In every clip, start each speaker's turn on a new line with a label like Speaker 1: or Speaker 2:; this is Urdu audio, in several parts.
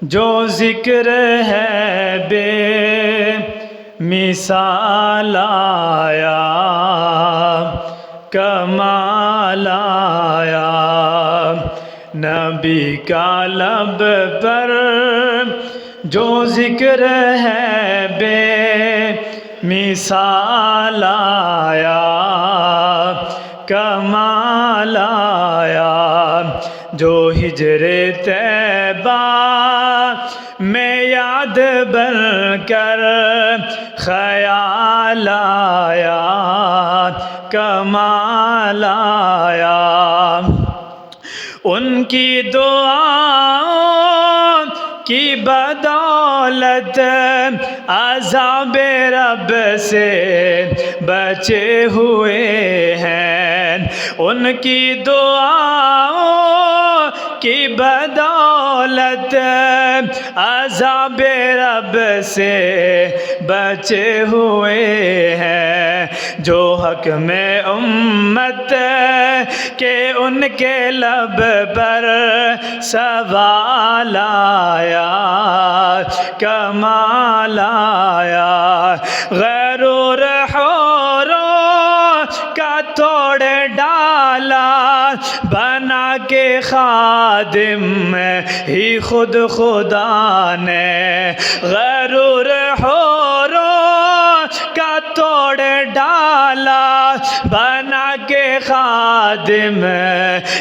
Speaker 1: جو ذکر ہے بے مثال آیا، کمال آیا، نبی کا لب پر جو ذکر ہے بے مثال آیا، کمال آیا، جو ہجر طیبہ میں یاد بن کر خیال آیا، کمال آیا، ان کی دعاؤں کی بدولت عذاب رب سے بچے ہوئے ہیں، ان کی دعاؤں کی بدولت عذاب رب سے بچے ہوئے ہیں، جو حق میں امت کہ ان کے لب پر سوال آیا، کمال آیا، غیر حوروں کا توڑ ڈالا، بنا کے خادم ہی خود خدا نے، غیر حوروں کا توڑ ڈالا، بنا کے خادم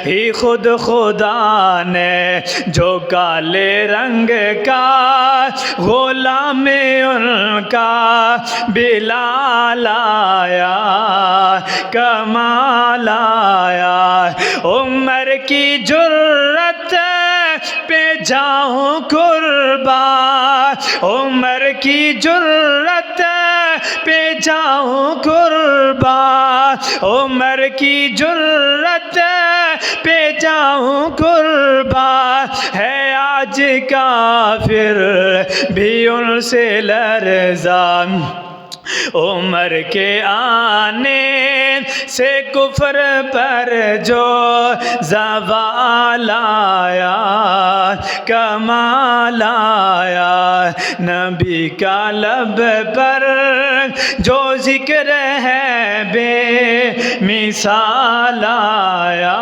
Speaker 1: ہی خود خدا نے، جو کالے رنگ کا غلام ان کا بلال آیا، کمال آیا، عمر کی جرت پہ جاؤں قربان، عمر کی جرت پہ جاؤں قربان، عمر کی جرت پہ جاؤں قربان، ہے آج کافر بھی ان سے لرزاں، عمر کے آنے سے کفر پر جو زوال آیا، کمال آیا، نبی کا لب پر جو ذکر ہے بے مثال آیا،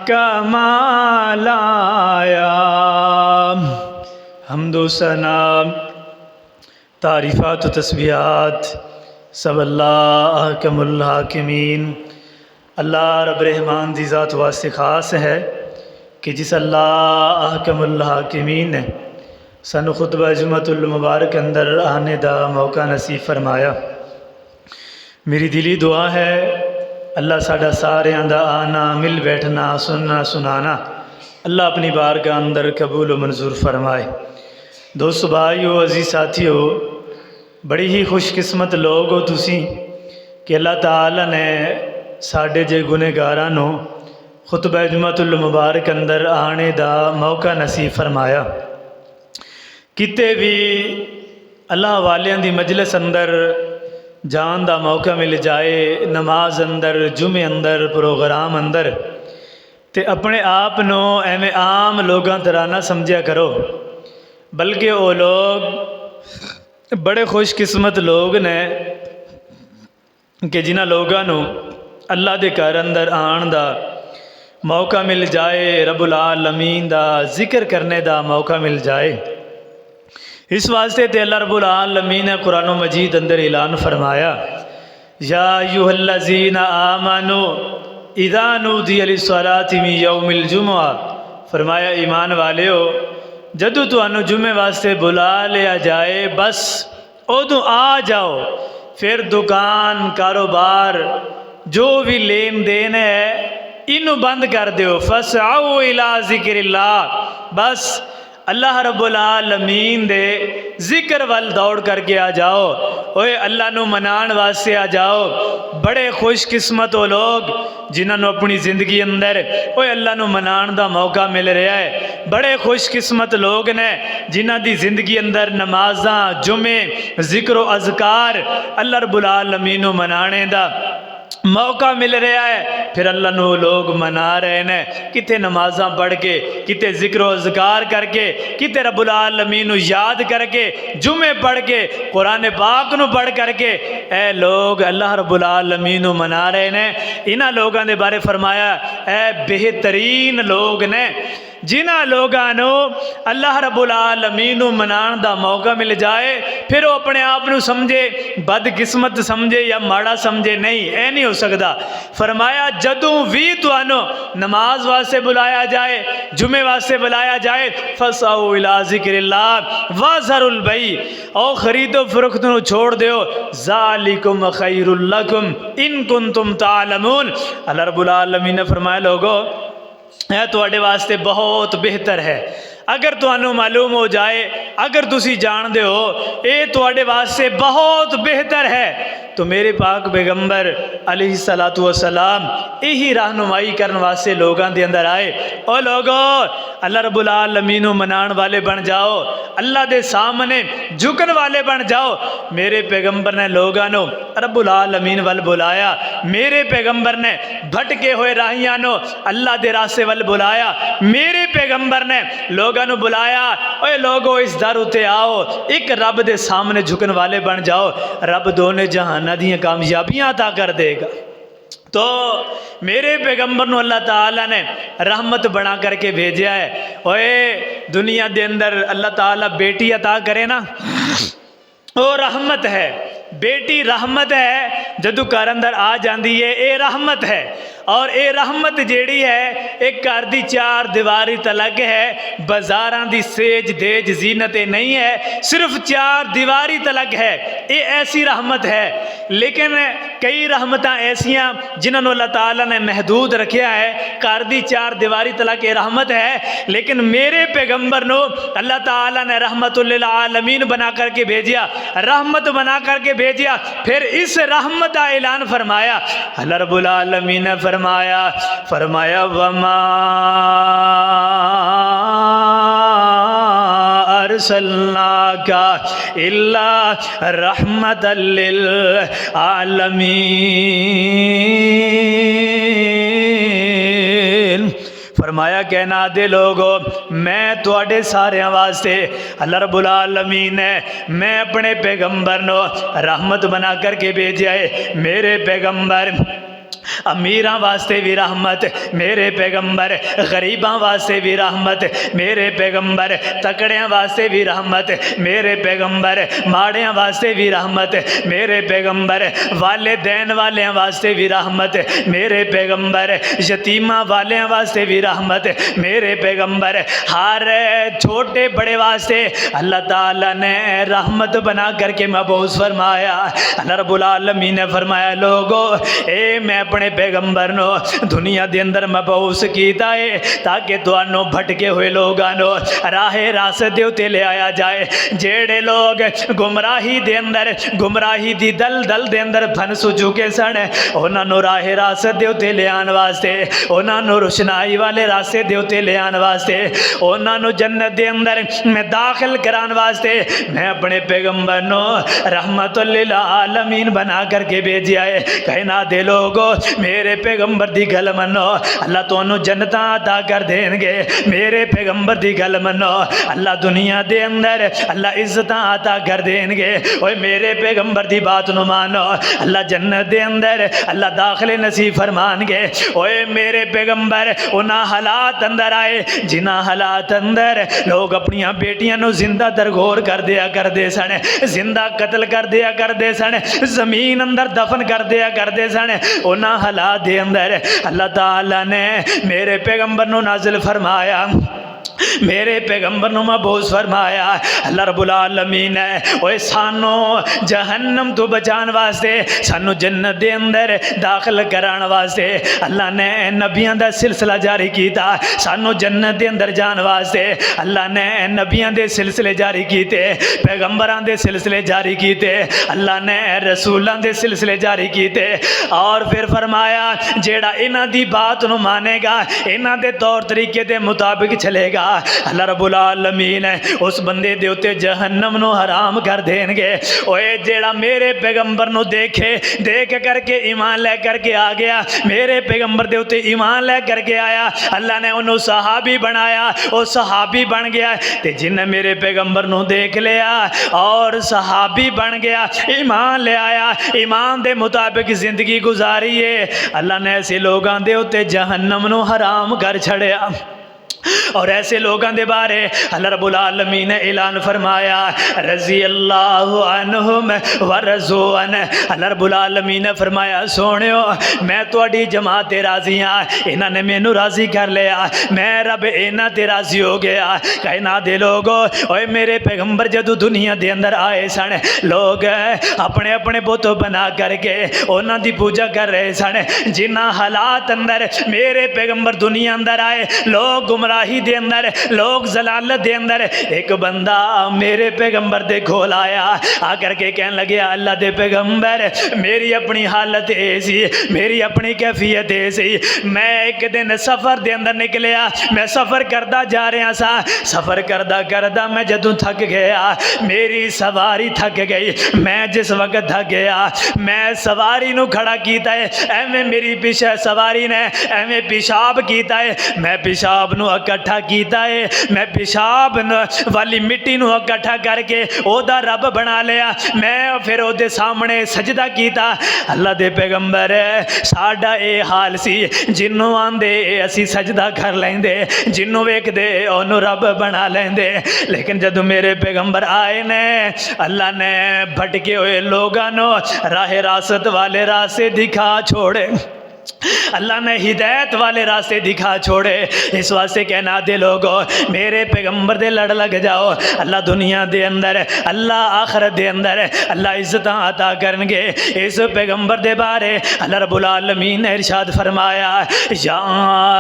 Speaker 1: کمال آیا۔ حمد و ثنا، تعریفات و تسبیحات سب اللہ احکم الحاکمین، اللہ رب رحمان دی ذات واسطے خاص ہے کہ جس اللہ احکم الحاکمین نے سانو خطبہ جمعۃ المبارک اندر آنے دا موقع نصیب فرمایا۔ میری دلی دعا ہے اللہ ساڈا ساریاں دا آنا، مل بیٹھنا، سننا سنانا اللہ اپنی بارگاہ اندر قبول و منظور فرمائے۔ دوستو، بھائیو، عزیز ساتھیو، بڑی ہی خوش قسمت لوگ ہو تسی کہ اللہ تعالیٰ نے ساڈے جے گنہگاراں نو خطبہ جمعۃ المبارک اندر آنے دا موقع نصیب فرمایا۔ کتے بھی اللہ والیاں دی مجلس اندر جان دا موقع مل جائے، نماز اندر، جمعے اندر، پروگرام اندر، تے اپنے آپ نو ایویں عام لوگاں طرح نہ سمجھیا کرو، بلکہ وہ لوگ بڑے خوش قسمت لوگ نے کہ جنہاں لوگاں نو اللہ دے گھر اندر آن دا موقع مل جائے، رب العالمین دا ذکر کرنے دا موقع مل جائے۔ اس واسطے تے اللہ رب العالمین نے قرآن مجید اندر اعلان فرمایا، یا ایھا الذین آمنوا اذا نودی للصلاۃ من یوم الجمعہ، فرمایا ایمان والیو جدو تانوں جمعے واسطے بلا لیا جائے بس ادو آ جاؤ، پھر دکان، کاروبار، جو بھی لین دین ہے انہوں بند کر دیو، فسعوا الی ذکر اللہ، بس اللہ رب العالمین دے ذکر وال دوڑ کر کے آ جاؤ، اوے اللہ نو منان واسطے آ جاؤ۔ بڑے خوش قسمت وہ لوگ جنہاں نو اپنی زندگی اندر اوے اللہ نو منان دا موقع مل رہا ہے، بڑے خوش قسمت لوگ نے جنہاں دی زندگی اندر نمازاں، جمعے، ذکر و اذکار اللہ رب العالمین نو منانے دا موقع مل رہا ہے پھر اللہ نو لوگ منا رہے ہیں، کتے نمازاں پڑھ کے، کتے ذکر و اذکار کر کے، کتے رب العالمین نو یاد کر کے، جمعے پڑھ کے، قرآن پاک نو پڑھ کر کے، اے لوگ اللہ رب العالمین نو منا رہے ہیں۔ انہاں لوگاں دے بارے فرمایا اے بہترین لوگ نے جنہاں لوگاں نو اللہ رب العالمین نو منان دا موقع مل جائے پھر وہ اپنے آپ نو سمجھے بد قسمت سمجھے یا ماڑا سمجھے، نہیں اے نہیں ہو سکتا۔ فرمایا جدوں بھی تانوں نماز واسطے بلایا جائے، جمعے واسطے بلایا جائے، فسعوا الی ذکر اللہ وذروا البیع، او خرید و فروخت نو چھوڑ دیو، ذالکم خیر لکم ان کنتم تعلمون۔ اللہ رب العالمین نے فرمایا لوگو اے تواڈے واسطے بہت بہتر ہے، اگر تانوں معلوم ہو جائے، اگر تسی جان دے ہو اے تواڈے واسطے بہت بہتر ہے، تو میرے پاک پیغمبر علیہ الصلوۃ والسلام یہی رہنمائی کرنے واسطے لوگاں دے اندر آئے، او لوگو اللہ رب العالمین نو منان والے بن جاؤ، اللہ دے سامنے جھکن والے بن جاؤ۔ میرے پیغمبر نے لوگاں نو رب العالمین وال بلایا، میرے پیغمبر نے بھٹکے ہوئے راہیاں نو اللہ دے راستے وال بلایا، میرے پیغمبر نے لوگاں نو بلایا اے لوگو اس در اتے آؤ، ایک رب دے سامنے جھکن والے بن جاؤ، رب دونے جہان دیاں کامیابیاں عطا کر دے گا۔ تو میرے پیغمبر نو اللہ تعالیٰ نے رحمت بنا کر کے بھیجا ہے۔ اوے دنیا دے اندر اللہ تعالیٰ بیٹی عطا کرے نا، وہ رحمت ہے، بیٹی رحمت ہے، جدو گھر اندر آ جاندی ہے اے رحمت ہے، اور اے رحمت جیڑی ہے ایک گھر دی چار دیواری تلک ہے، بازاراں دی سیج دیج زینت نہیں ہے، صرف چار دیواری تلک ہے، اے ایسی رحمت ہے۔ لیکن کئی رحمتاں ایسیاں جنہوں نے اللہ تعالیٰ نے محدود رکھیا ہے، گھر دی چار دیواری تلک اے رحمت ہے، لیکن میرے پیغمبر نو اللہ تعالیٰ نے رحمت للعالمین بنا کر کے بھیجیا، رحمت بنا کر کے بھیجیا، پھر اس رحمت کا اعلان فرمایا۔ اللہ رب العالمین نے فرمایا وما ارسلناک الا رحمتا للعالمین۔ فرمایا کہنا دے لوگو میں تواڈے سارے واسطے اللہ رب العالمین نے میں اپنے پیغمبر نو رحمت بنا کر کے بھیجا ہے۔ میرے پیغمبر امیراں واسطے بھی رحمت، میرے پیغمبر غریباں واسطے بھی رحمت، میرے پیغمبر تکڑیاں واسطے بھی رحمت، میرے پیغمبر ماڑیاں واسطے بھی رحمت، میرے پیغمبر والدین والیاں واسطے بھی رحمت، میرے پیغمبر یتیماں والیاں واسطے بھی رحمت، میرے پیغمبر ہر چھوٹے بڑے واسطے اللہ تعالیٰ نے رحمت بنا کر کے مبعوث فرمایا۔ اللہ رب العالمین نے فرمایا لوگو اے میں اپنے پیغمبر نو دنیا دے اندر مبعوث کیتا ہے تاکہ تانوں بھٹکے ہوئے لوگاں نو راہ راست دے اتے لے آیا جائے، جیڑے لوگ گمراہی دے اندر گمراہی دی دل دے اندر پھنس چکے سن، انہاں نو راہ راست دے اتے لے آن واسطے، انہاں نو روشنائی والے راستے دے اتے لے آن واسطے، انہاں نو جنت دے اندر میں داخل کران واسطے میں اپنے پیغمبر نو رحمت للعالمین بنا کر کے بھیجیا ہے۔ کہنا دے لوگو میرے پیغمبر دی گل منو، اللہ تانوں جنتاں عطا کر دین گے، میرے پیغمبر دی گل منو، اللہ دنیا دے اندر اللہ عزتاں عطا کر دین گے، اوے میرے پیغمبر دی بات نو مانو، اللہ جنت دے اندر اللہ داخل نصیب فرمان گے۔ اوے میرے پیغمبر انہاں حالات اندر آئے جنہاں حالات اندر لوگ اپنیاں بیٹیاں نو زندہ درگور کر دیا کر دے سن، زندہ قتل کر دیا کر دے سن، زمین اندر دفن کر دیا کر دے سن، انہاں حالات دے اندر اللہ تعالیٰ نے میرے پیغمبر نو نازل فرمایا، میرے پیغمبر نو مبعوث فرمایا۔ اللہ رب العالمین نے اوے سانو جہنم تو بچان واسطے، سانو جنت دے اندر داخل کران واسطے اللہ نے نبیاں دا سلسلہ جاری کیتا، سانو جنت دے اندر جان واسطے اللہ نے نبیاں دے سلسلے جاری کیتے، پیغمبران دے سلسلے جاری کیتے، اللہ نے رسولاں دے سلسلے جاری کیتے، اور پھر فرمایا جیڑا انہاں دی بات نو مانے گا، انہاں دے طور طریقے دے مطابق چلے گا، اللہ رب العالمین اس بندے دے اتے جہنم نو حرام کر دین گے۔ اوے جیڑا میرے پیغمبر نو دیکھے، دیکھ کر کے ایمان لے کر کے آ گیا، میرے پیغمبر دے اتے ایمان لے کر کے آیا، اللہ نے انہوں صحابی بنایا، وہ صحابی بن گیا۔ تے جن نے میرے پیغمبر نو دیکھ لیا اور صحابی بن گیا، ایمان لے آیا، ایمان دے مطابق زندگی گزاری ہے، اللہ نے ایسے لوگاں دے اتے جہنم نو حرام کر چھڑیا۔ اور ایسے لوگاں دے بارے اللہ رب العالمین نے اعلان فرمایا رضی اللہ عنہم ورضوا عنہ۔ اللہ رب العالمین نے فرمایا سونیو میں تواڈی جماعت تے راضی ہاں، انہاں نے مینوں راضی کر لیا، میں رب انہاں تے راضی ہو گیا۔ کائنات دے لوگو، اوے میرے پیغمبر جدو دنیا دے اندر آئے سن، لوگ اپنے اپنے بت بنا کر کے انہاں دی پوجا کر رہے سن۔ جنہ حالات اندر میرے پیغمبر دنیا اندر آئے، لوگ گمراہی دے اندر، لوگ ضلالت دے اندر، ایک بندہ میرے پیغمبر دے کھول آیا، آ کر کے کہنے لگے اللہ دے پیغمبر میری اپنی حالت ایسی، میری اپنی کیفیت ایسی، میں ایک دن سفر دے اندر نکلیا، میں سفر کردہ جا رہا سا، سفر کردہ کردہ میں جدوں تھک گیا، میری سواری تھک گئی، میں جس وقت تھک گیا میں سواری نو کھڑا کیتا ہے، ایویں میری پیچھے سواری نے ایویں پیشاب کیتا ہے، میں پیشاب نو اکٹھا کیتا ہے، میں پیشاب والی مٹی نو اکٹھا کر کے او دا رب بنا لیا، میں پھر او دے سامنے سجدہ کیتا۔ اللہ دے پیغمبر ساڈا اے حال سی، جنوں آندے اسی سجدہ کر لیندے، جنوں ویکھ دے اونوں رب بنا لیندے، لیکن جدو میرے پیغمبر آئے نے اللہ نے بھٹکے ہوئے لوگاں نو راہ راست والے راستے دکھا چھوڑے، اللہ نے ہدایت والے راستے دکھا چھوڑے۔ اس واسطے کہنا دے لوگو میرے پیغمبر دے لڑ لگ جاؤ، اللہ دنیا دے اندر، اللہ آخرت دے اندر اللہ عزتاں عطا کرنگے۔ اس پیغمبر دے بارے اللہ رب العالمین نے ارشاد فرمایا یا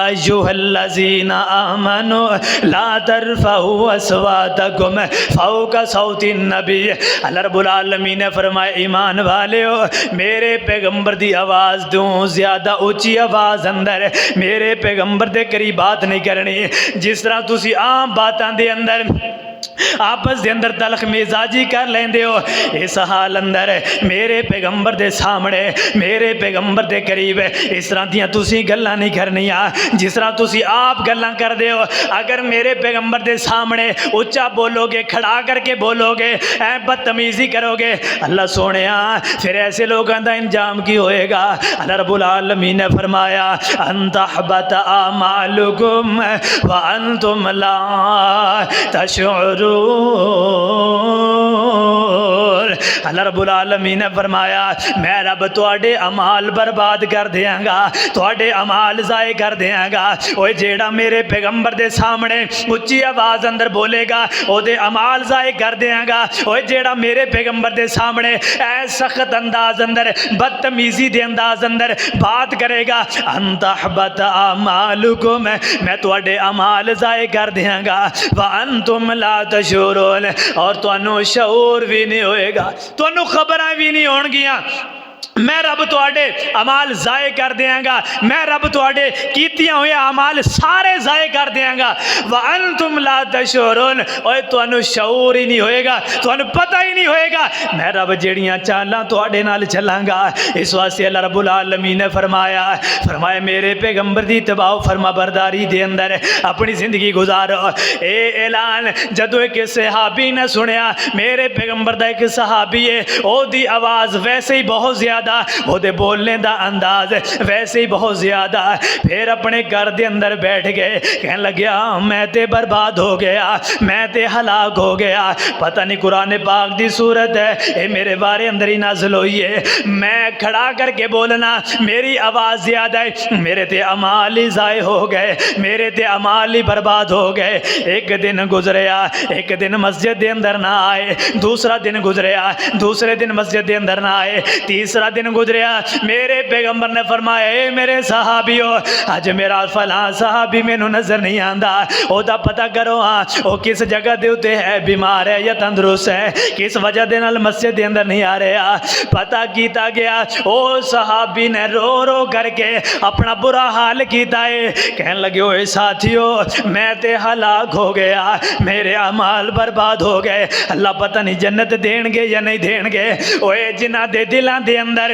Speaker 1: ایھا الذین آمنوا لا ترفعوا اصواتکم فوق صوت النبی۔ اللہ رب العالمین نے فرمایا ایمان والیو میرے پیغمبر دی آواز دوں زیادہ اونچی آواز اندر میرے پیغمبر دے قریب بات نہیں کرنی، جس طرح تسی عام باتاں دے اندر آپس دے اندر تلخ مزاجی کر لیندے ہو، اس حال اندر میرے پیغمبر دے سامنے، میرے پیغمبر دے قریب اس طرح دیاں تسی گلاں نہیں کرنیاں جس طرح تسی آپ گلاں کر دے ہو۔ اگر میرے پیغمبر دے سامنے اچھا بولو گے، کھڑا کر کے بولو گے، بدتمیزی کرو گے، اللہ سونیا پھر ایسے لوگاں دا انجام کی ہوئے گا؟ اللہ رب العالمین نے فرمایا ان تحبط اعمالکم وانتم لا تشعرون۔ اللہ رب العالمین نے فرمایا میں رب تواڈے اعمال برباد کر دیاں گا، تواڈے اعمال ضائع کر دیاں گا۔ اوے جیڑا میرے پیغمبر دے سامنے اچھی آواز اندر بولے گا او دے اعمال ضائع کر دیاں گا۔ اوے جیڑا میرے پیغمبر دے سامنے اے سخت انداز اندر، بدتمیزی دے انداز اندر بات کرے گا ان تحبط اعمالکم، میں تواڈے اعمال ضائع کر دیاں گا، وانتم لا تشعرون، اور تانوں شعور بھی نہیں ہوئے گا، تانوں خبراں بھی نہیں ہون گیاں۔ میں رب تواڈے اعمال ضائع کر دیاں گا، میں رب تواڈے کیتیاں ہوئے اعمال سارے ضائع کر دیاں گا، وانتم لا تشعرون، اوے تانوں شعور ہی نہیں ہوئے گا، تانوں پتہ ہی نہیں ہوئے گا میں رب جیڑیاں چالاں تواڈے نال چلاں گا۔ اس واسطے اللہ رب العالمین نے فرمایا میرے پیغمبر دی اتباع و فرما برداری دے اندر اپنی زندگی گزارو۔ اے اعلان جدو ایک صحابی نے سنیا، میرے پیغمبر دا ایک صحابی ہے، او دی آواز ویسے ہی بہت زیادہ، وہ دے بولنے دا انداز ویسے ہی بہت زیادہ، پھر اپنے گھر دے اندر بیٹھ گئے، کہنے لگیا میں تے برباد ہو گیا، میں تے ہلاک ہو گیا۔ پتہ نہیں قرآن پاک دی صورت ہے اے میرے بارے اندر ہی نازل ہوئی ہے، میں کھڑا کر کے بولنا میری آواز زیادہ ہے، میرے تے اعمال ہی ضائع ہو گئے، میرے تے اعمال ہی برباد ہو گئے۔ ایک دن گزریا، ایک دن مسجد دے اندر نہ آئے، دوسرا دن گزریا، دوسرے دن مسجد دے اندر نہ آئے، تیسرا تیسرا دن گزریا، میرے پیغمبر نے فرمایا اے میرے صحابیو اج میرا فلاں صحابی مینوں نظر نہیں آندا، او دا پتہ کرو ہاں او کس جگہ دے اوتے ہے، بیمار ہے یا تندرست ہے، کس وجہ دے نال مسجد دے اندر نہیں آ رہا۔ پتہ کیتا گیا، او صحابی نے رو رو کر کے اپنا برا حال کیتا ہے، کہنے لگے اوے ساتھیو میں تے ہلاک ہو گیا، میرے اعمال برباد ہو گئے، اللہ پتہ نہیں جنت دین گے یا نہیں دین گے۔ اوے جنہ دے دلاں دے اندر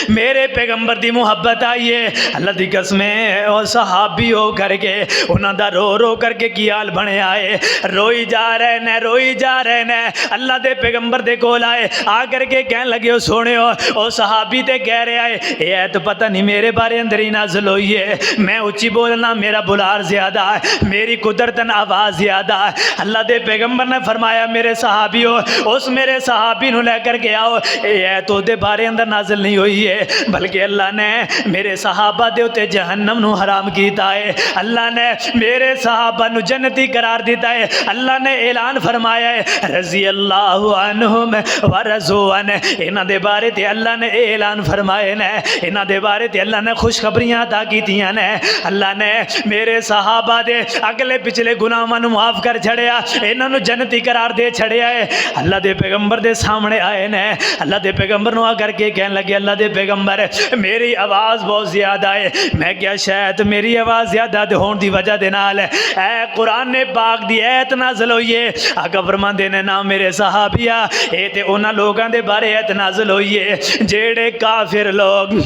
Speaker 1: میرے پیغمبر دی محبت آئی ہے، اللہ دی قسمیں او صحابی ہو کر کے انہاں دا رو رو کر کے کی حال بنے آئے، روئی جا رہے نے روئی جا رہے نے۔ اللہ دے پیغمبر دے کول آئے، آ کر کے کہنے لگے او سونےو او صحابی تے کہہ رہے آئے اے ایت پتہ نہیں میرے بارے اندر ہی نازل ہوئی ہے، میں اچھی بولنا میرا بلار زیادہ ہے، میری قدرتاً آواز زیادہ ہے۔ اللہ دے پیغمبر نے فرمایا میرے صحابیو اس میرے صحابی نو لے کر کے آؤ، اے ایت او دے بارے اندر نازل نہیں ہوئی ہے، بلکہ اللہ نے میرے صحابہ دے اتے جہنم نو حرام کیتا ہے، اللہ نے میرے صحابہ نو جنتی قرار دیتا ہے، اللہ نے اعلان فرمایا ہے رضی اللہ عنہم ورضوا عنہ، انہاں دے بارے تے اللہ نے اعلان فرمائے نے، انہاں دے بارے تے اللہ نے خوشخبریاں عطا کیتیاں نے، اللہ نے میرے صحابہ دے اگلے پچھلے گناہاں نو معاف کر چھڑیا، انہاں نو جنتی قرار دے چھڑیا ہے۔ اللہ دے پیغمبر دے سامنے آئے نے، اللہ دے پیغمبر نو آ کر کے کہنے لگے اللہ دے پیغمبر میری آواز بہت زیادہ ہے، میں کیا شاید میری آواز زیادہ دے ہون دی وجہ دے نال اے قرآن پاک دی ایت نازل ہوئی ہے، آقا فرماندے نے نا میرے صحابیہ اے تے انہاں لوگاں دے بارے ایت نازل ہوئی ہے جیڑے کافر لوگ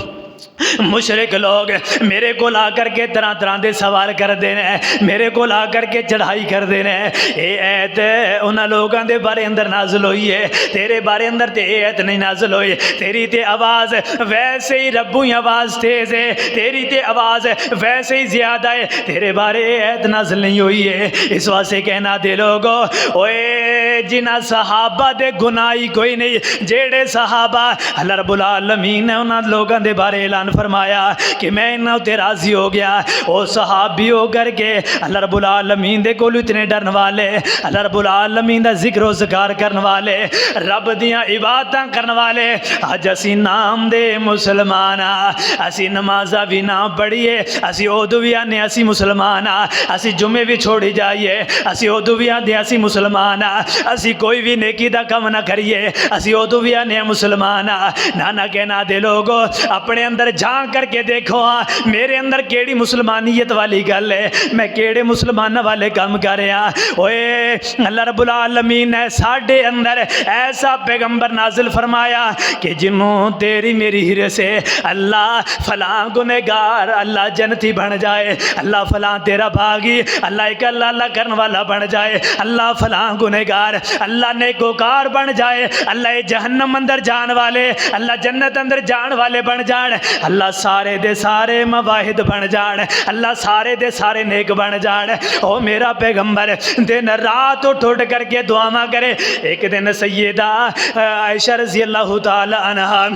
Speaker 1: مشرک لوگ میرے کو لا کر کے طرح طرح دے سوال کر دینے، میرے کو لا کر کے چڑھائی کر دینے، اے ایت انہاں لوگاں دے بارے اندر نازل ہوئی ہے، تیرے بارے اندر تے ایت نہیں نازل ہوئی، تیری تے آواز ویسے ہی ربوی آواز تیز ہے، تیری تے آواز ویسے ہی زیادہ ہے، تیرے بارے ایت نازل نہیں ہوئی ہے۔ اس واسطے کہنا دے لوگو اوے جنہ صحابہ دے گناہی کوئی نہیں، جیڑے صحابہ اللہ رب العالمین نے انہاں لوگاں دے بارے اعلان فرمایا کہ میں انہاں تے راضی ہو گیا، او صحابی ہو کر کے اللہ رب العالمین دے کول اتنے ڈرن والے، اللہ رب العالمین دا ذکر و ذکار کرن والے، رب دیاں عبادتاں کرن والے، اج اسی نام دے مسلمان اسی نمازاں بھی نہ پڑھیے، اسی اودو بھی آنے اسی مسلمان، اسی جمعے بھی چھوڑی جائیے، اسی اودو بھی آنے اسی مسلمان، اسی کوئی بھی نیکی دا کم نہ کریے، اسی اودو بھی آنے مسلمان۔ نہ کہنا دے لوگو اپنے اندر جھانک کر کے دیکھو میرے اندر کیڑی مسلمانیت والی گل ہے، میں کیڑے مسلمان والے کام کر رہا۔ اوے اللہ رب العالمین نے ساڈے اندر ایسا پیغمبر نازل فرمایا کہ جنہوں تیری میری ہرے سے اللہ فلاں گنہگار اللہ جنتی بن جائے، اللہ فلاں تیرا بھاگی اللہ ایک اللہ کرن والا بن جائے، اللہ فلاں گنہگار اللہ نیکوکار بن جائے، اللہ جہنم اندر جان والے اللہ جنت اندر جان والے بن جان، اللہ سارے دے سارے مواحد بن جان، اللہ سارے دے سارے نیک بن جان۔ او میرا پیغمبر دن رات اٹھ کر کے دعا کرے۔ ایک دن سیدہ عائشہ رضی اللہ تعالی عنہا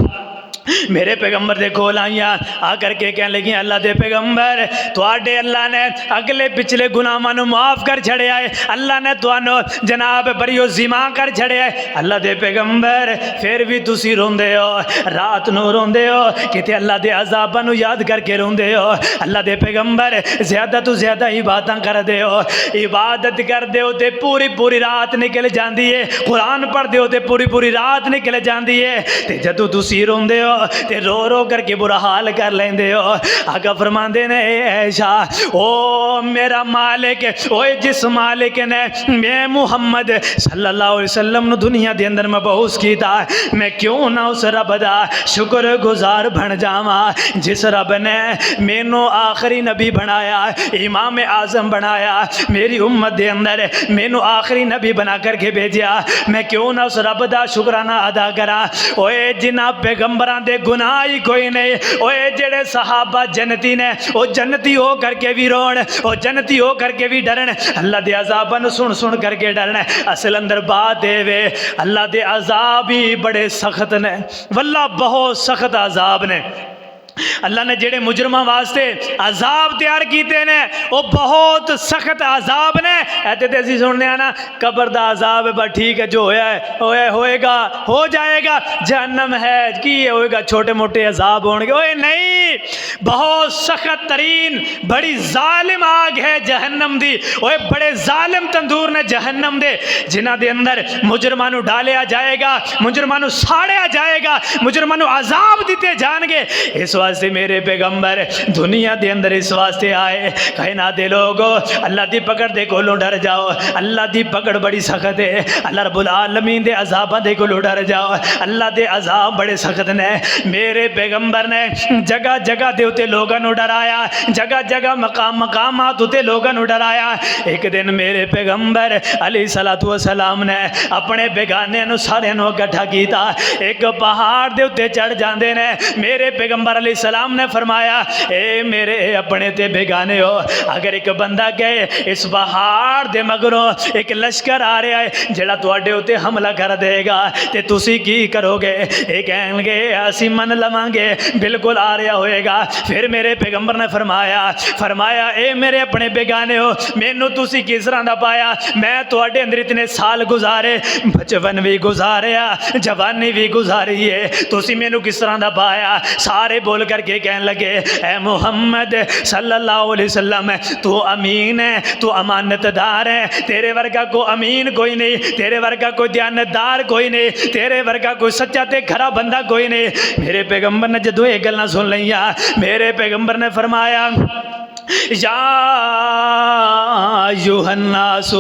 Speaker 1: میرے پیغمبر دے کول آئیاں، آ کر کے کہنے لگی اللہ دے پیغمبر تواڈے اللہ نے اگلے پچھلے گناہاں نو معاف کر چھڑیا ہے، اللہ نے تانوں جناب بریو ذمہ کر چھڑیا ہے، اللہ دے پیغمبر پھر بھی تسی روندے ہو، رات نو روندے ہو، کتے اللہ دے عذاباں نو یاد کر کے روندے ہو۔ اللہ دے پیغمبر زیادہ تو زیادہ عبادتاں کر دے ہو، عبادت کر دے ہو تے پوری پوری رات نکل جاندی ہے، قرآن پڑھ دے ہو تے پوری پوری رات نکل جاندی ہے، تے جدوں تسی روندے ہو تے رو رو کر کے برا حال کر لیندے ہو۔ آقا فرماندے نے اے عائشہ او میرا مالک، او جس مالک نے میں محمد صلی اللہ علیہ وسلم نو دنیا دے اندر مبعوث کیتا، میں کیوں نہ اس رب دا شکر گزار بن جاواں جس رب نے مینوں آخری نبی بنایا، امام اعظم بنایا، میری امت دے اندر مینوں آخری نبی بنا کر کے بھیجیا، میں کیوں نہ اس رب دا شکرانہ ادا کراں۔ اوے جناب پیغمبراں دے گناہ ہی کوئی نہیں، اوے جڑے صحابہ جنتی نے او جنتی ہو کر کے بھی رون، او جنتی ہو کر کے بھی ڈرن، اللہ دے عذاباں نو سن سن کر کے ڈرن۔ اصل اندر بات دے وے اللہ دے عذاب ہی بڑے سخت نے، واللہ بہت سخت عذاب نے۔ اللہ نے جڑے مجرماں واسطے عذاب تیار کیتے نے وہ بہت سخت عذاب نے. ایتے تے اسی سننے آنا قبر دا عذاب ہے، بس ٹھیک ہے جو ہویا ہے ہوئے گا ہو جائے گا. جہنم ہے کی ہوئے گا، چھوٹے موٹے عذاب ہون گے. اوے نہیں، بہت سخت ترین بڑی ظالم آگ ہے جہنم دی. اوے بڑے ظالم تندور نے جہنم دے جنہ دے اندر مجرماں نو ڈالیا جائے گا، مجرماں نو ساڑیا جائے گا، مجرماں نو عذاب دیتے جان گے. اس واسطے میرے پیغمبر دنیا دے اندر اس واسطے آئے کہنا دے لوگو اللہ دی پکڑ دے کولوں ڈر جاؤ. اللہ دی پکڑ بڑی سخت ہے. اللہ رب العالمین دے عذاب دے کولوں ڈر جاؤ. اللہ دے عذاب بڑے سخت نے. میرے پیغمبر نے جگہ جگہ دے اتے لوگاں نو ڈرایا، جگہ جگہ مقامات اتے لوگاں نو ڈرایا. ایک دن میرے پیغمبر علیہ الصلوۃ والسلام نے اپنے بیگانے نو سارے نو اکٹھا کیتا. ایک پہاڑ دے اتے چڑھ جاندے نے. میرے پیغمبر علیہ السلام نے فرمایا اے میرے اپنے تے بیگانے ہو، اگر ایک بندہ کہے اس پہاڑ دے مگروں ایک لشکر آ رہا ہے جڑا تواڈے اوتے حملہ کر دے گا تے تسی کی کرو گے؟ اے کہن گے اسی من لواں گے، بالکل آ رہا ہوئے گا. پھر میرے پیغمبر نے فرمایا اے میرے اپنے بیگانے ہو، مینوں تسی کس طرح دا پایا؟ میں تواڈے اندر اتنے سال گزارے، بچپن بھی گزاریا، جوانی بھی گزاری ہے، تسی مینوں کس طرح دا پایا؟ سارے بول کر کے کہنے لگے اے محمد صلی اللہ علیہ وسلم تو امین ہے، تو امانت دار ہے، تیرے ورگا کو امین کوئی نہیں، تیرے ورگا کوئی دیانتدار کوئی نہیں، تیرے ورگا کوئی سچا تے کھرا بندہ کوئی نہیں. میرے پیغمبر نے جدو یہ گلاں سن لیا، میرے پیغمبر نے فرمایا یا ایھا الناس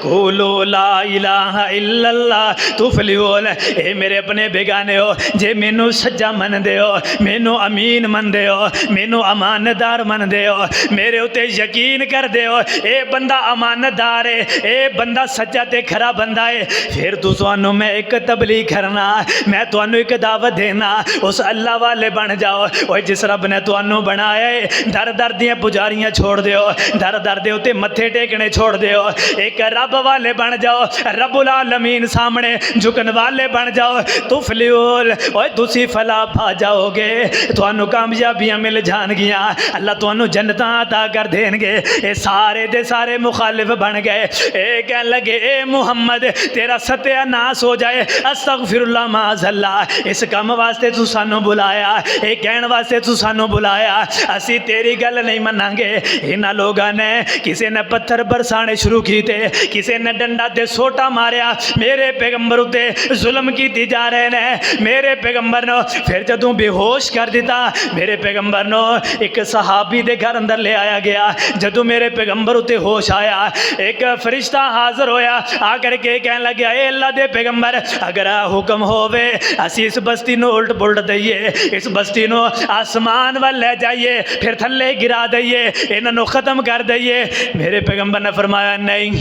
Speaker 1: قولوا لا الہ الا اللہ تفلحون. اے میرے اپنے بیگانے ہو، جے مینوں سچا من دے ہو، مینوں امین من دے ہو، مینوں امانتدار من دے ہو، میرے اوتے یقین کر دے ہو اے بندہ امانتدار ہے، اے بندہ سچا تے کھرا بندہ ہے، پھر تسانوں میں ایک تبلیغ کرنا، میں تانوں ایک دعوت دینا، اس اللہ والے بن جاؤ. اوے جس رب نے تانوں بنایا ہے در در دیاں پجاریاں چھوڑ دیو، در در دے اوتے متھے ٹیکنے چھوڑ دیو، ایک رب والے بن جاؤ، رب العالمین سامنے جھکن والے بن جاؤ. تفلحون، اوے تسی فلاح پا جاؤ گے، تانوں کامیابیاں مل جان گیاں، اللہ تانوں جنتاں عطا کر دین گے. اے سارے دے سارے مخالف بن گئے. اے کہن لگے اے محمد تیرا ستیہ ناس ہو جائے، استغفر اللہ معاذ اللہ، اس کام واسطے تو سانوں بلایا، اے کہن واسطے تو سانوں بلایا، اسی تیری گل نہیں مناں گے. انہاں لوگاں نے کسی نے پتھر برسانے شروع کیتے، کسی نے ڈنڈا تے سوٹا ماریا، میرے پیغمبر تے ظلم کیتی جا رہے نے. میرے پیغمبر نو پھر جدوں بے ہوش کر دیتا، میرے پیغمبر نو ایک صحابی دے گھر اندر لے آیا گیا. جدوں میرے پیغمبر تے ہوش آیا، ایک فرشتہ حاضر ہویا، آ کر کے کہنے لگا اے اللہ دے پیغمبر اگر حکم ہووے اسی اس بستی نو الٹ پلٹ دئیے، اس بستی نو آسمان وال لے جائیے، پھر تھلے گرا دئیے، انہاں نو ختم کر دئیے. میرے پیغمبر نے فرمایا نہیں،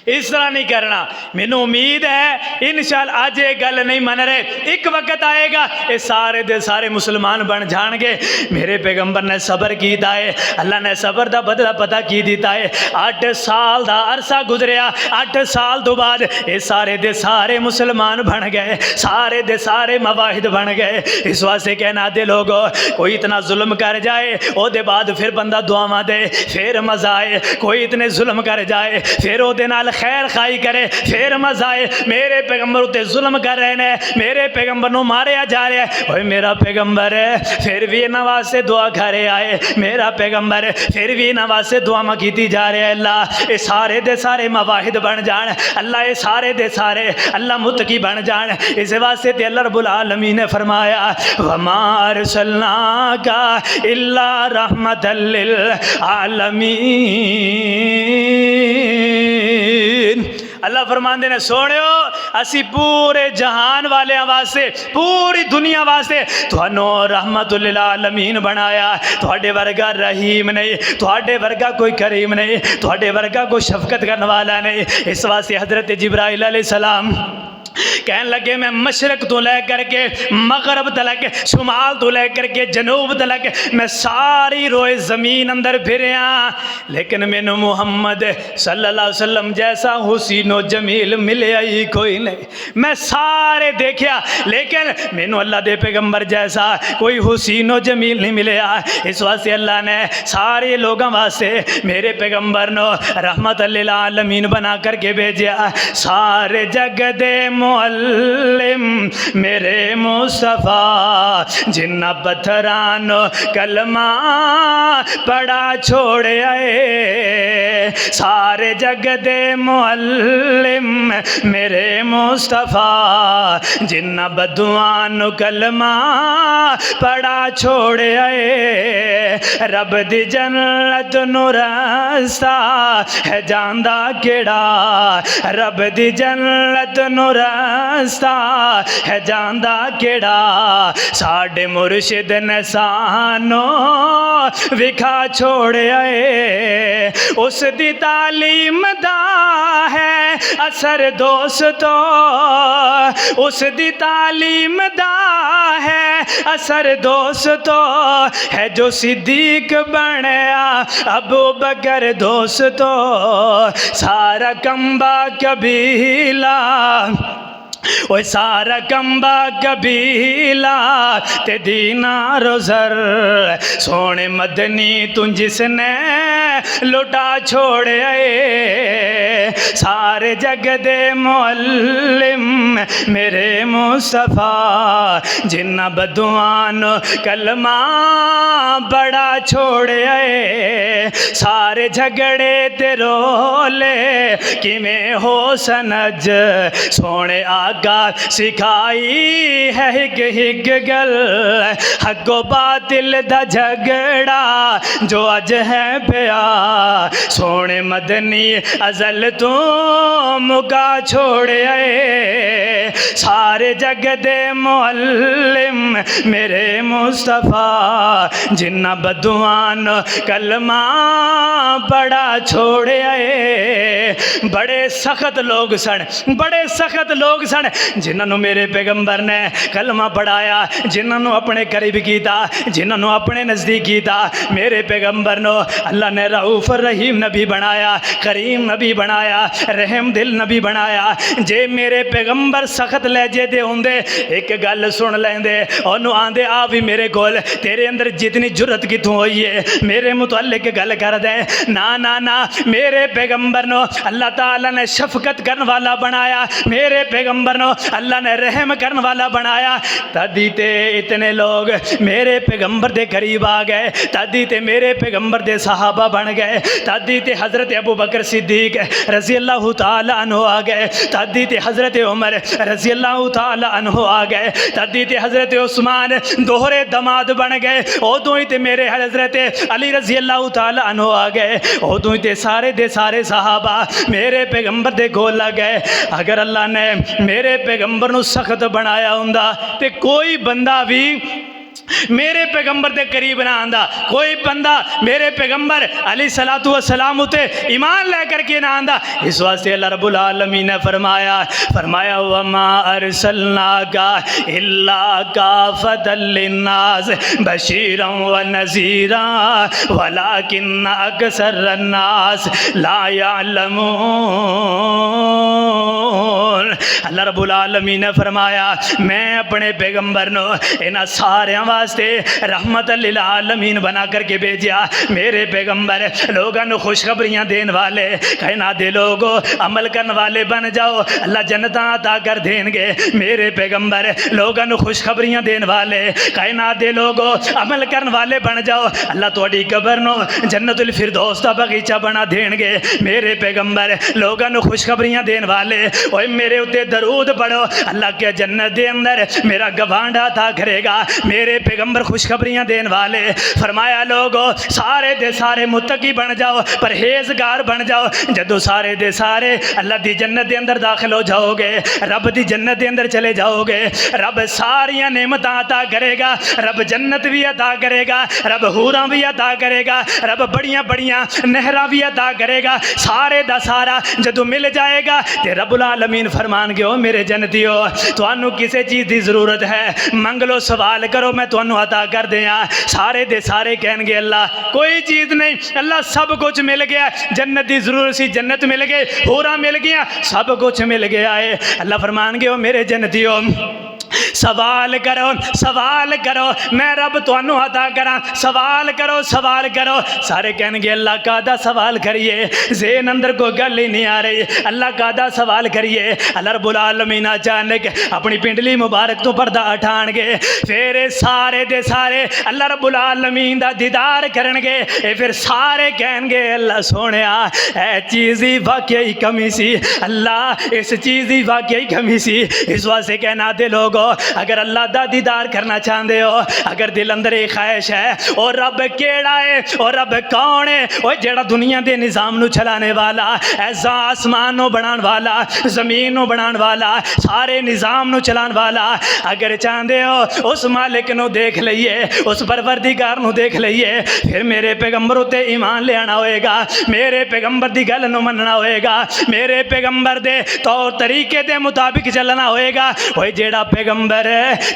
Speaker 1: اس طرح نہیں کرنا، مینوں امید ہے انشاءاللہ آج یہ گل نہیں من رہے، ایک وقت آئے گا یہ سارے دے سارے مسلمان بن جان گے. میرے پیغمبر نے صبر کیتا ہے، اللہ نے صبر دا بدلہ پتہ کی دیتا ہے. 8 سال دا عرصہ گزریا، 8 سال تو بعد یہ سارے دے سارے مسلمان بن گئے، سارے دے سارے مواحد بن گئے. اس واسطے کہنا دے لوگو کوئی اتنا ظلم کر جائے او دے بعد پھر بندہ دعاواں دے پھر مزہ آئے، کوئی اتنے ظلم کر جائے پھر او دے نال خیر خائی کرے پھر مزہ آئے. میرے پیغمبر تے ظلم کر رہے ہیں، میرے پیغمبر نو ماریا جا رہا ہے، اوے میرا پیغمبر ہے پھر بھی انہاں واسطے دعا کرے آئے، میرا پیغمبر پھر بھی انہاں واسطے دعا کیتی جا رہے. اللہ اے سارے دے سارے مواحد بن جان، اللہ اے سارے دے سارے اللہ متقی بن جان. اس واسطے تے اللہ رب العالمین نے فرمایا وما ارسلناک الا رحمۃ للعالمین. اللہ فرماندے نے سونیو اسی پورے جہان والے واسطے پوری دنیا واسطے تھانوں رحمت للعالمین بنایا. تھوڑے ورگا رحیم نہیں، تھوڑے ورگا کوئی کریم نہیں، تھوڑے ورگا کوئی شفقت کرنے والا نہیں. اس واسطے حضرت جبرائیل علیہ السلام کہنے لگے میں مشرق تو لے کر کے مغرب تلک، شمال تو لے کر کے جنوب تلک میں ساری روئے زمین اندر پھریاں، لیکن میں نے محمد صلی اللہ علیہ وسلم جیسا حسین و جمیل ملے ہی کوئی نہیں۔ میں سارے دیکھیا لیکن میں نے اللہ دے پیغمبر جیسا کوئی حسین و جمیل نہیں ملیا۔ اس واسطے اللہ نے سارے لوگوں واسطے میرے پیغمبر نو رحمت للعالمین بنا کر کے بھیجیا۔ سارے جگ دے معلم میرے مصطفیٰ، جنہ پتھرانو کلمہ پڑا چھوڑے آئے، سارے جگ دے معلم میرے مصطفیٰ، جنہ بدوانو کلمہ پڑا چھوڑے آئے، رب دی جنت نو رستہ ہے جاندہ کیڑا، رب دی جنت نو رستہ ہے جاندہ کیڑا، ساڑھے مرشد نے سانو وکھا چھوڑے آئے، اس دی تعلیم دا ہے اثر دوستو، اس دی تعلیم دا ہے اثر دوستو، ہے جو صدیق بنیا ابو بکر دوستو، سارا کمبا قبیلہ وہ سارا کمبا قبیلہ تے دینار و زر، سونے مدنی تن جس نے لٹا چھوڑے آئے، سارے جگ دے معلم میرے مصطفیٰ، جنہ بدوان کلمہ بڑا چھوڑے آئے، سارے جھگڑے تے رولے کہ میں ہو سنج، سونے آگا سکھائی ہے ہک ہک گل، حق و باطل دا جھگڑا جو اج ہے پیا، سونے مدنی ازل تو مکا چھوڑے آئے، سارے جگ دے معلم میرے مصطفیٰ، جنہ بدوان کلمہ بڑا چھوڑے آئے، بڑے سخت لوگ سن، بڑے سخت لوگ سن، جنہوں میرے پیغمبر نے کلمہ پڑھایا، جنہوں اپنے قریب کیتا، جنہوں اپنے نزدیک کیتا، میرے پیغمبر نو اللہ نے رعوف الرحیم نبی بنایا، کریم نبی بنایا، رحم دل نبی بنایا۔ جے میرے پیغمبر سخت لہجے دے ہوندے ایک گل سن لیندے، انہوں آندے آ بھی میرے کول، تیرے اندر جتنی جرت کتوں ہوئی ہے میرے متعلق گل کر دے، نا نا نا، میرے پیغمبر نو اللہ تعالیٰ نے شفقت کرنے والا بنایا، میرے پیغمبر نو اللہ نے رحم کرنے والا بنایا، تدی تے اتنے لوگ میرے پیغمبر دے قریب آ گئے، تدی تے میرے پیغمبر دے صحابہ بن گئے، تدی تے حضرت ابو بکر صدیق رضی اللہ تعالیٰ عنہ آ گئے، تدی تے حضرت عمر رضی اللہ تعالیٰ عنہ آ گئے، تدی تے حضرت عثمان دوہرے دماد بن گئے، ادوں ہی تے میرے حضرت علی رضی اللہ تعالیٰ عنہ آ گئے، ادوں ہی تے سارے دے سارے صحابہ میرے پیغمبر دے کول لگ گئے۔ اگر اللہ نے میرے پیغمبر نو سخت بنایا ہوندا تے کوئی بندہ بھی میرے پیغمبر دے قریب نہ آندا، کوئی بندہ میرے پیغمبر علیہ الصلوۃ والسلام تے ایمان لے کر کے نہ آندا۔ اس واسطے اللہ رب العالمین نے فرمایا وما ارسلناک الا کافۃ للناس بشیرا ونذیرا ولکن اکثر الناس لا یعلمون۔ اللہ رب العالمین نے فرمایا میں اپنے پیغمبر نو انہاں سارے واسطے رحمت للعالمین بنا کر کے بھیجیا۔ میرے پیغمبر لوگوں کو خوشخبریاں دین والے، کائنات دے لوگوں عمل کرنے والے بن جاؤ، اللہ جنتاں عطا کر دیں گے۔ میرے پیغمبر لوگوں کو خوشخبریاں دین والے، کائنات دے لوگوں عمل کرنے والے بن جاؤ، اللہ تہاڈی قبر نو جنت الفردوس دا باغیچہ بنا دیں گے۔ میرے پیغمبر لوگوں کو خوشخبریاں دین والے، اوے میرے اتے درود پڑھو، اللہ کے جنت دے اندر میرا گوانڈ عطا کرے گا۔ میرے پیغمبر خوشخبریاں دین والے، فرمایا لوگو سارے دے سارے متقی بن جاؤ، پرہیزگار بن جاؤ، جدو سارے دے سارے اللہ دی جنت دے اندر داخل ہو جاؤ گے، رب دی جنت دے اندر چلے جاؤ گے، رب ساریاں نعمتاں عطا کرے گا، رب جنت بھی عطا کرے گا، رب حوراں بھی عطا کرے گا، رب بڑیاں بڑیاں نہراں بھی عطا کرے گا۔ سارے دا سارا جدو مل جائے گا تے رب العالمین فرمان فرمانگے او میرے جنتیو تانوں کسے چیز دی ضرورت ہے منگ لو سوال کرو میں تانوں عطا کر دیاں سارے دے سارے کہن گے اللہ کوئی چیز نہیں اللہ سب کچھ مل گیا جنت دی ضرورت سی جنت مل گئی حوراں مل گیا سب کچھ مل گیا ہے اللہ فرمانگے او میرے جنتیو سوال کرو میں رب تانوں عطا کراں سوال کرو سارے کہن گے اللہ کادا سوال کریے ذہن اندر کوئی گل ہی نہیں آ رہی اللہ کادا سوال کریے اللہ رب العالمین اچانک اپنی پنڈلی مبارک تو پردہ اٹھان گے پھر سارے دے سارے اللہ رب العالمین دا دیدار کرن گے پھر سارے کہن گے اللہ سونیا اے چیزی واقعی کمی سی اللہ اس چیزی واقعی کمی سی اس واسطے کہنا دے لوگو اگر اللہ دا دیدار کرنا چاہتے ہو اگر دل اندر ایک خواہش ہے اور رب کیڑا ہے اور رب کون ہے وہ جڑا دنیا دے نظام نو چلانے والا ایسا آسمان نو بنان والا زمین نو بنان والا سارے نظام نو چلان والا اگر چاہتے ہو اس مالک نو دیکھ لئیے اس پروردگار نو دیکھ لئیے پھر میرے پیغمبر تے ایمان لے آنا ہوئے گا میرے پیغمبر دی گل نو مننا ہوئے گا میرے پیغمبر دے طور طریقے دے مطابق چلنا ہوئے گا وہ جڑا پیغمبر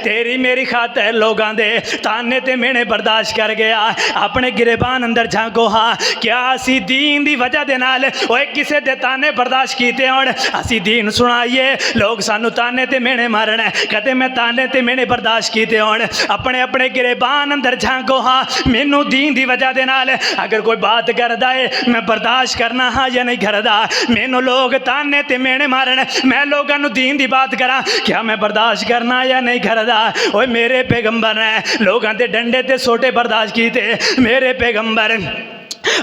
Speaker 1: تیری میری خاطر لوگاں دے تانے تے مینے برداشت کر گیا اپنے گریبان اندر جھانکو ہاں کیا اسی دین دی وجہ دے نال اوے کسے دے تانے برداشت کیتے ہون اسی دین سنائیے لوگ سانو تانے تے مینے مارن کہتے میں تانے تے مینے برداشت کیتے ہون اپنے گریبان اندر جھانکو ہاں مینوں دین دی وجہ دے نال اگر کوئی بات کردا ہے میں برداشت کرنا ہاں یا نہیں کردا مینوں لوگ تانے تے مینے مارن میں لوگاں نو دین دی بات کراں کیا میں برداشت کرنا یا نہیں کردا اوے میرے پیغمبر نے لوگاں دے ڈنڈے تے سوٹے برداشت کیتے میرے پیغمبر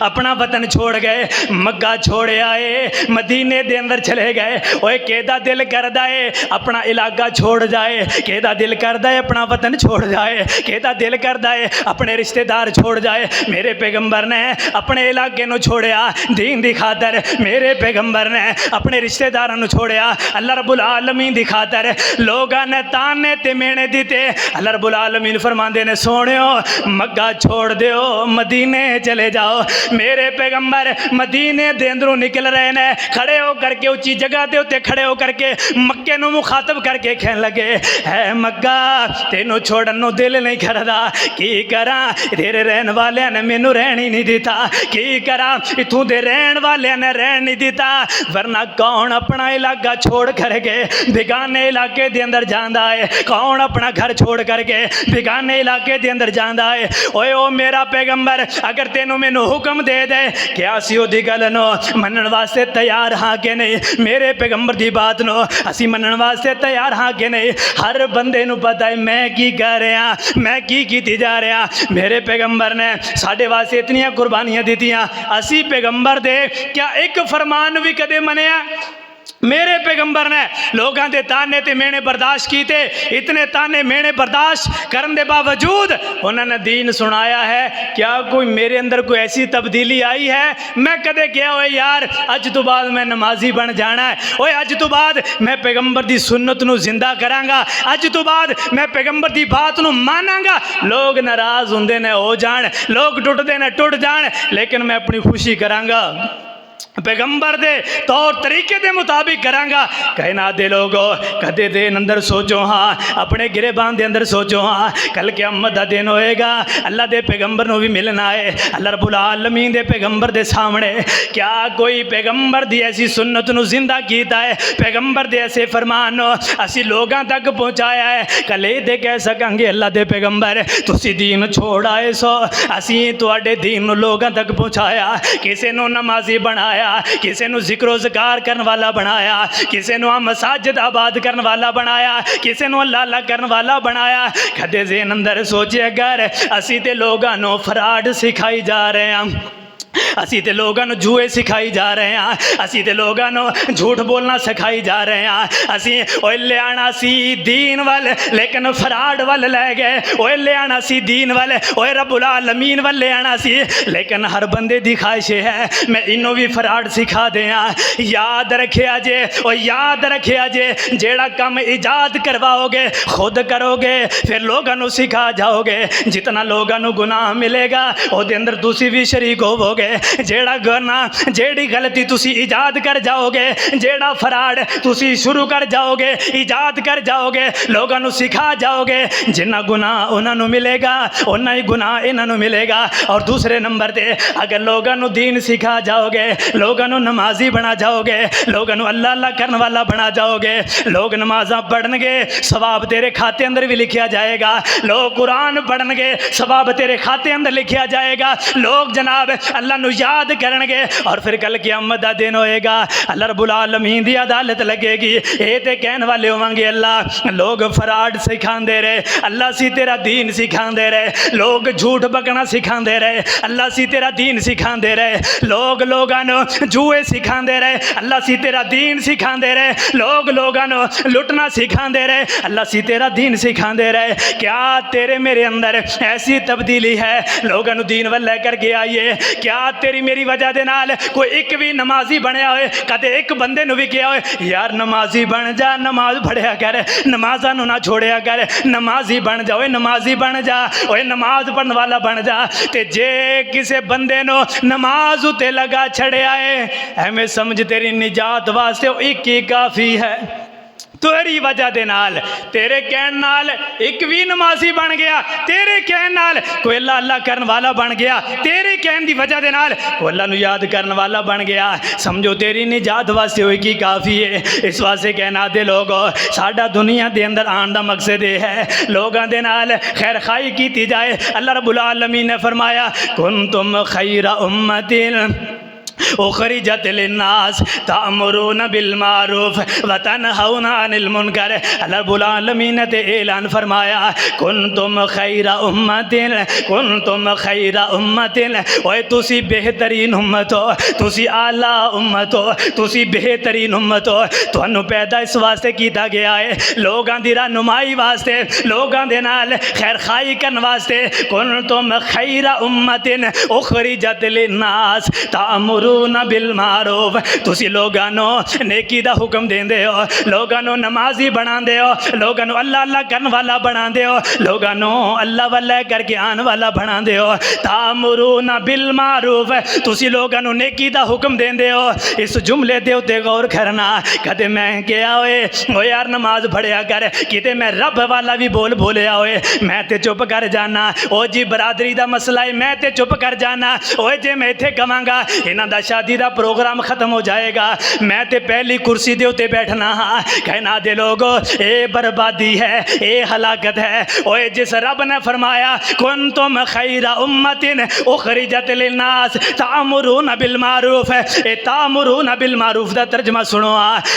Speaker 1: اپنا وطن چھوڑ گئے مکہ چھوڑے آئے مدینے دے اندر چلے گئے اوے کیدا دل کردا ہے اپنا علاقہ چھوڑ جائے کیدا دل کردا ہے اپنا وطن چھوڑ جائے کیدا دل کردا ہے اپنے رشتہ دار چھوڑ جائے میرے پیغمبر نے اپنے علاقے نو چھوڑیا دین دی خاطر میرے پیغمبر نے اپنے رشتہ داراں نو چھوڑیا اللہ رب العالمین دی خاطر لوگاں نے تانے تے مینے دیتے اللہ رب العالمین فرماندے نے سونیو مکہ چھوڑ دیو مدینے چلے جاؤ میرے پیغمبر مدینے دے اندروں نکل رہے نے کھڑے ہو کر کے اونچی جگہ دے اوتے کھڑے ہو کر کے مکے نو مخاطب کر کے کہن لگے اے مکہ تینوں چھوڑن نو دل نہیں کردا کی کراں تیرے رہن والے نے مینوں رہن ہی نہیں دیتا کی کراں اتھوں دے رہن والے نے رہن نہیں دیتا ورنہ کون اپنا علاقہ چھوڑ کر کے بیگانے علاقے دے اندر جاندا ہے کون اپنا گھر چھوڑ کر کے بیگانے علاقے دے اندر جاندا ہے اوے او میرا پیغمبر اگر تینوں مینوں حکم دے دے کیا اسی او دی گل نو منن واسطے تیار ہاں کہ نہیں میرے پیغمبر دی بات نو اسی منن واسطے تیار ہاں کہ نہیں ہر بندے نو پتہ ہے میں کی کر رہا میں کی کیتی جا رہا میرے پیغمبر نے ساڈے واسطے اتنیاں قربانیاں دیتیاں اسی پیغمبر دے کیا ایک فرمان بھی کدے منیا میرے پیغمبر نے لوگاں دے تانے تے مینے برداشت کیتے اتنے تانے مینے برداشت کرن دے باوجود انہوں نے دین سنایا ہے کیا کوئی میرے اندر کوئی ایسی تبدیلی آئی ہے میں کدے کیا ہوئے یار اج تو بعد میں نمازی بن جانا ہے اوے اج تو بعد میں پیغمبر دی سنت نو زندہ کرانگا اج تو بعد میں پیغمبر دی بات نو ماناں گا لوگ ناراض ہوندے نے ہو جان لوگ ٹوٹ دے نے ٹوٹ جان لیکن میں اپنی خوشی کرانگا پیغمبر دے طور طریقے دے مطابق کرانگا کہنا دے لوگو کدے دین اندر سوچو ہاں اپنے گریبان دے اندر سوچو ہاں کل قیامت دا دن ہوئے گا اللہ دے پیغمبر نو بھی ملنا ہے اللہ رب العالمین دے پیغمبر دے سامنے کیا کوئی پیغمبر دی ایسی سنت نو زندہ کیتا ہے پیغمبر دے ایسے فرمان نو اسی لوگاں تک پہنچایا ہے کلے دے کہہ سکاں گے اللہ دے پیغمبر تسی دین چھوڑ آئے سو اسی تواڈے دین نو لوگاں تک پہنچایا کسے نو نمازی بنایا کسے نو ذکر و ذکار کرن والا بنایا کسے نو مساجد آباد کرن والا بنایا کسے نو اللہ اللہ کرن والا بنایا کدے ذہن اندر سوچے اگر اسی تے لوگاں نو فراڈ سکھائی جا رہے ہیں اسی تے لوگاں نو جوئے سکھائی جا رہے ہیں اسی تے لوگاں نو جھوٹ بولنا سکھائی جا رہے ہیں اسی اوے لے آنا سی دین وال لیکن فراڈ وال لے گئے اوے لے آنا سی دین وال اوے رب العالمین وال لے آنا سی لیکن ہر بندے دی خواہش ہے میں انہوں بھی فراڈ سکھا دیاں یاد رکھیا جے او یاد رکھیا جے جیڑا کم ایجاد کرواؤ گے خود کرو گے پھر لوگاں نو سکھا جاؤ گے جتنا لوگاں نو گناہ ملے گا او دے اندر دوسری بھی شریک ہوو گے جیڑا گناہ جیڑی غلطی تسی ایجاد کر جاؤ گے، جیڑا فراڈ تسی شروع کر جاؤ گے، ایجاد کر جاؤ گے، لوگاں نو سکھا جاؤ گے، جنہ گناہ انہاں نو ملے گا انہاں ہی گناہ انہاں نو ملے گا۔ اور دوسرے نمبر تے اگر لوگاں نو دین سکھا جاؤ گے، لوگاں نو نمازی بنا جاؤ گے، لوگاں نو اللہ اللہ کرن والا بنا جاؤ گے، لوگ نمازاں پڑھن گے ثواب تیرے کھاتے اندر بھی لکھیا جائے گا، لوگ قرآن پڑھن گے ثواب تیرے کھاتے اندر لکھیا جائے گا، لوگ جناب اللہ نو یاد کرن گے، اور پھر کل قیامت دا دن ہوئے گا، اللہ رب العالمین دی عدالت لگے گی، اے تے کہن والے ہوواں گے اللہ لوگ فراڈ سکھان دے رہے، اللہ سی تیرا دین سکھان دے رہے، لوگ جھوٹ بکنا سکھان دے رہے، اللہ سی تیرا دین سکھان دے رہے، لوگ لوگاں نو جوئے سکھان دے رہے، اللہ سی تیرا دین سکھان دے رہے، لوگ لوگاں نو لٹنا سکھان دے رہے، اللہ سی تیرا دین سکھان دے رہے۔ کیا تیرے میرے اندر ایسی تبدیلی ہے لوگاں نو دین والے کر کے آئیے؟ کیا تیری میری وجہ دے نال کوئی ایک بھی نمازی بنیا ہوئے؟ کدے ایک بندے نو بھی کیا ہوئے یار نمازی بن جا، نماز پڑھیا کر، نمازاں نو نہ چھوڑیا کر، نمازی بن جا، اوے نمازی بن جا، اوے نماز پڑھن والا بن جا۔ تے جے کسے بندے نو نماز اتے لگا چھڑیا ہے، ایویں سمجھ تیری نجات واسطے وہ ایک ہی کافی ہے۔ تیری وجہ دے نال تیرے کہن نال ایک بھی نمازی بن گیا، تیرے کہن نال کوئی اللہ اللہ کرن والا بن گیا، تیرے کہن دی وجہ دے نال کوئی اللہ نو یاد کرن والا بن گیا، سمجھو تیری نجات واسطے ہوئی کی کافی ہے۔ اس واسطے کہنا دے لوگو ساڈا دنیا دے اندر آن دا مقصد یہ ہے لوگاں دے نال خیر خائی کیتی جائے۔ اللہ رب العالمین نے فرمایا کنتم خیر امت اخرجت للناس تأمرون بالمعروف وتنہون عن المنکر۔ اللہ رب العالمین نے اعلان فرمایا کنتم خیر امت، کنتم خیر امت، اوے تسی بہترین امت ہو، تسی اعلیٰ امت ہو، تسی بہترین امت ہو۔ تانوں پیدا اس واسطے کیتا گیا ہے لوگاں دی رہنمائی واسطے، لوگاں دے نال خیر خائی کرن واسطے۔ کنتم خیر امت اخرجت للناس تأمرون بالمعروف، تسی لوگاں نو نیکی دا حکم دیندے ہو، لوگاں نو نمازی بنا دے ہو، لوگاں نو اللہ اللہ کرن والا بنا دے ہو، لوگاں نو اللہ واللہ کر کے آن والا بنا دے ہو۔ تامرون بالمعروف، تسی لوگاں نو نیکی دا حکم دیندے ہو۔ اس جملے دے اتے غور کرنا، کدے میں کیا ہوئے او یار نماز پڑھیا کر، کتے میں رب والا بھی بولیا ہوئے میں تے چپ کر جانا، او جی برادری دا مسئلہ ہے میں تے چپ کر جانا، او جے میں تھے کماں گا انہاں دا شادی دا پروگرام ختم ہو جائے گا، میں تے پہلی کرسی دے اتے بیٹھنا ہاں۔ کہنا دے لوگو اے بربادی ہے، اے ہلاکت ہے۔ اوے جس رب نے فرمایا کنتم خیر امت اخرجت للناس تأمرون بالمعروف، اے تأمرون بالمعروف دا ترجمہ سنو،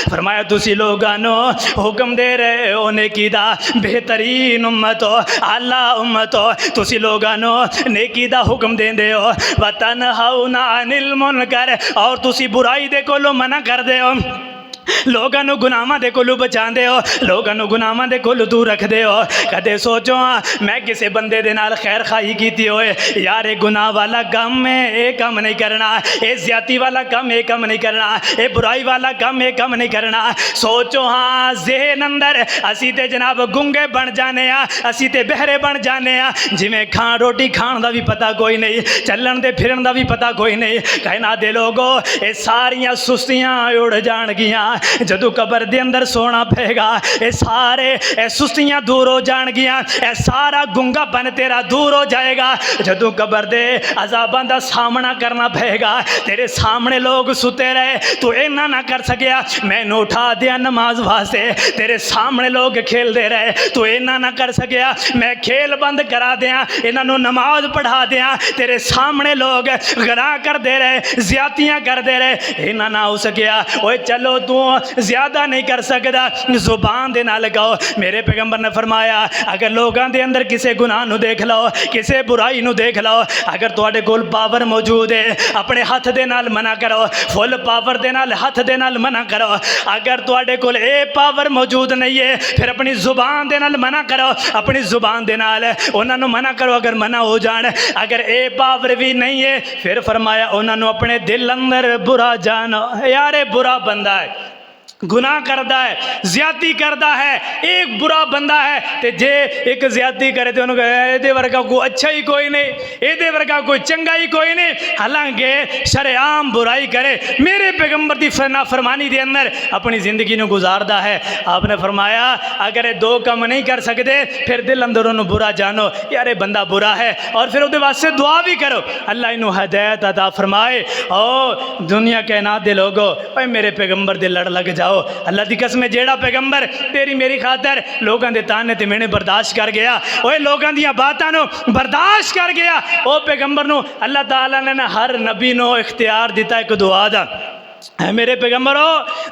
Speaker 1: فرمایا تسی لوگاں نو حکم دے رہے ہو نیکی دا، بہترین امت ہو، اعلیٰ امت ہو، تسی لوگاں نو نیکی دا حکم دیندے ہو، وتنہون عن المنکر، اور تسی برائی دے کولو منع کر دے ہو، لوگاں نو گناہاں دے کولو بچان دے ہو، لوگاں نو گناہاں دے کولو دور رکھ دے ہو۔ کدے سوچو میں کسے بندے دے نال خیر خواہی کیتی ہوئے یار اے گناہ والا کام ہے اے کام نہیں کرنا، اے زیادتی والا کام اے کام نہیں کرنا، اے برائی والا کام اے کام نہیں کرنا۔ سوچو ہاں ذہن اندر اسی تے جناب گنگے بن جانے ہاں، اسی تے بہرے بن جانے ہاں، جویں کھان روٹی کھان دا بھی پتہ کوئی نہیں، چلن دے پھرن دا بھی پتہ کوئی نہیں۔ کہنا دے لوگو اے ساریاں سستیاں اڑ جان گیاں جدو قبر دے اندر سونا پے گا، اے سارے اے سستیاں دور ہو جان گیاں، اے سارا گنگا پن تیرا دور ہو جائے گا جدو قبر دے عذاباں دا سامنا کرنا پے گا۔ تیرے سامنے لوگ ستے رہے تو اینا نہ کر سکیا میں نو اٹھا دیا نماز واسطے، تیرے سامنے لوگ کھیل دے رہے تو اینا نہ کر سکیا میں کھیل بند کرا دیا، انہاں نو نماز پڑھا دیا، تیرے سامنے لوگ گناہ کر دے رہے زیادتیاں کر دے رہے اینا نہ ہو سکیا۔ اوے چلو تو زیادہ نہیں کر سکتا زبان دے نہ لگاؤ۔ میرے پیغمبر نے فرمایا اگر لوگاں دے اندر کسے گناہ نو دیکھ لو، کسے برائی نو دیکھ لو، اگر تواڈے کول پاور موجود ہے اپنے ہاتھ دے نال منع کرو، فل پاور دے نال ہاتھ دے نال منع کرو۔ اگر تواڈے کول اے پاور موجود نہیں ہے پھر اپنی زبان دے نال منع کرو، اپنی زبان دے نال انہاں نو منع کرو اگر منع ہو جان۔ اگر اے پاور بھی نہیں ہے پھر فرمایا انہاں نو اپنے دل اندر برا جانو، یار برا بندہ ہے گناہ کردہ ہے، زیادتی کردہ ہے، ایک برا بندہ ہے تے جے ایک زیادتی کرے تے انہوں کہے ایدے ورگا کوئی اچھا ہی کوئی نہیں، ایدے ورگا کوئی چنگا ہی کوئی نہیں، حالانکہ شرعام برائی کرے میرے پیغمبر دی فرمانی دے اندر اپنی زندگی نو گزاردہ ہے۔ آپ نے فرمایا اگر دو کم نہیں کر سکتے پھر دل اندر انہوں برا جانو یار بندہ برا ہے، اور پھر وہ واسطے دعا بھی کرو اللہ انہوں ہدایت عطا فرمائے۔ او دنیا کائنات دے لوگو اے میرے پیغمبر دے لڑ لگ جاؤ، اللہ دی قسم جیڑا پیغمبر تیری میری خاطر لوگاں دے تانے تے میں برداشت کر گیا، اوے لوگاں دیاں باتاں نو برداشت کر گیا، او پیغمبر نو اللہ تعالیٰ نے ہر نبی نو اختیار دیتا ایک دعا دا، اے میرے پیغمبرو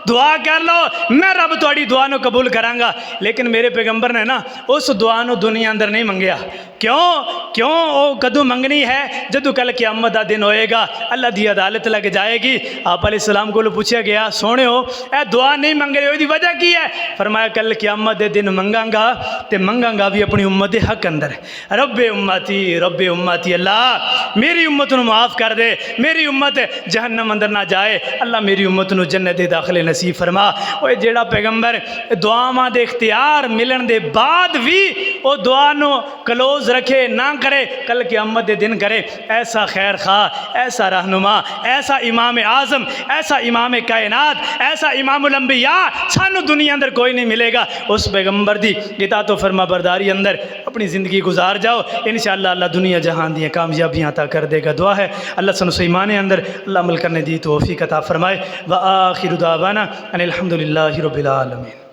Speaker 1: دعا کر لو میں رب تھوڑی دعا نو قبول کروں گا، لیکن میرے پیغمبر نے نا اس دعا نو دنیا اندر نہیں منگیا۔ کیوں او کدو منگنی ہے جدو کل قیامت دا دن ہوئے گا، اللہ دی عدالت لگ جائے گی۔ آپ علیہ السلام کو پوچھا گیا سونے ہو اے دعا نہیں منگ رہے ہو دی وجہ کی ہے؟ فرمایا کل قیامت دے دن منگاں گا تے منگاں گا بھی اپنی امت دے حق اندر، رب امتی اللہ میری امت نو معاف کر دے، میری امت جہنم اندر نہ جائے، اللہ میری امت نو جنت داخل نصیب فرما۔ اوے جیڑا پیغمبر دعاواں دے اختیار ملن دے بعد بھی او دعا نو کلوز رکھے نہ کرے کل قیامت دے دن کرے، ایسا خیر خواہ، ایسا رہنما، ایسا امام اعظم، ایسا امام کائنات، ایسا امام الانبیاء سانو دنیا اندر کوئی نہیں ملے گا۔ اس پیغمبر دی اطاعت و فرما برداری اندر اپنی زندگی گزار جاؤ، انشاءاللہ اللہ دنیا جہان دی کامیابیاں عطا کر دے گا۔ دعا ہے اللہ سنو ایمان اندر اللہ عمل کرنے دی توفیق عطا فرمائے۔ وآخر دعوانا ان الحمدللہ رب العالمین۔